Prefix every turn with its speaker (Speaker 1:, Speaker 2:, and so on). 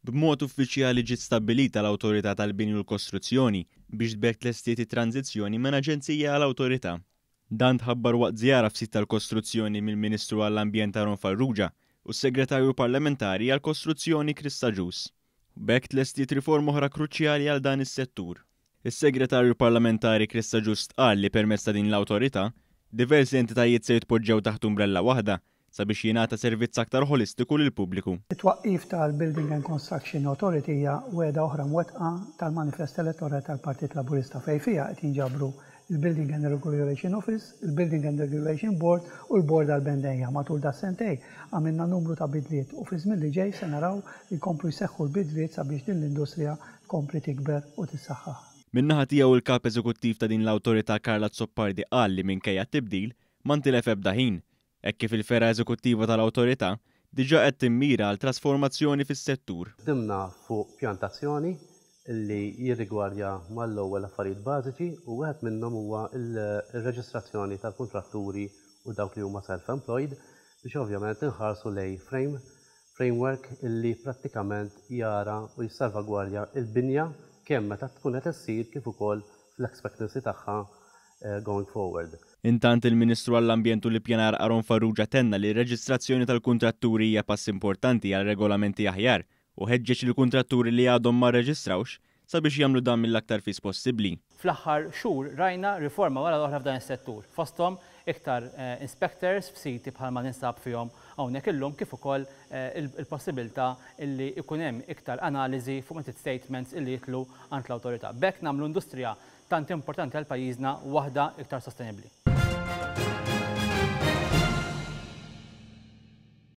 Speaker 1: B'mod uffiċjali ġiet stabbilita l-Awtorità tal-Bini u l-Kostruzzjoni biex tbekk tlestiet it-tranzizzjoni minn aġenzija għal awtorità. Dan tħabbar waqt żjara f'sit tal-Kostruzzjoni mill-Ministru għall-Ambjent Aron Farrugia u s-Segretarju Parlamentari għall-Kostruzzjoni Krista Ġus. B'hekk tlestiet riforma oħra kruċjali għal dan is-settur. Is-Segretarju Parlamentari Krista Ġus qal li permezz ta' din l-awtorità diversi entitajiet se jitpoġġew taħt umbrella waħda sabiex jingħata servizz aktar holistiku lill-pubbliku.
Speaker 2: It-twaqqif tal-Building and Construction Authority hija wegħda oħra mwettqa tal-Manifest Elettorali tal-Partit Laburista fejn fiha qed jinġabru il-Building and Regulation Office, il-Building and Regulation Board u l-Bord tal-Bendejja. Matul da sentej għamilna numru ta' bidliet u fi żmien li ġej se naraw li jkomplu jseħħu l-bidliet sabiex din l-industrija tkompli tikber u tissaħħaħ.
Speaker 1: Min-naħa tiegħu il-kap eżekuttiv ta' din l-awtorità Karla Zoppardi qal li minkejja t-tibdil ma ntilef ebda ħin. Hekk kif il-fera eżekuttiva tal-awtorità diġà qed timmira għal trasformazzjoni fis-settur.
Speaker 3: Dimna fuq pjantazzjoni li jirrigwardja mal-ewwel affarijiet bażiċi u wieħed minnhom huwa l-reġistrazzjoni tal-kuntratturi u dawk li huma self-employed biex ovvjament inħarsu lej framework illi prattikament jara u jissalvagwardja il-binja kemm meta tkun qed issir kif ukoll fl-expectancy tagħha going forward.
Speaker 1: Intant il-Ministru għall-Ambjent u l-Ippjanar Aron Farrugia tenna li r-reġistrazzjoni tal-kuntratturi hija pass importanti għal regolamenti aħjar u ħeġġeġ il-kuntratturi li għadhom ma rreġistrawx sabiex jagħmlu dan mill-aktar fis possibbli.
Speaker 4: Fl-aħħar xhur rajna riforma wara l-oħra f'dan is-settur. Fosthom iktar inspectors f'siti bħalma ninsab fihom hawnhekk illum kif ukoll il-possibilità illi ikun hemm iktar analiżi fuq statements illi jitlu għand l-awtorità. B'hekk nagħmlu industrija tant importanti għal pajjiżna waħda iktar sostenibbli.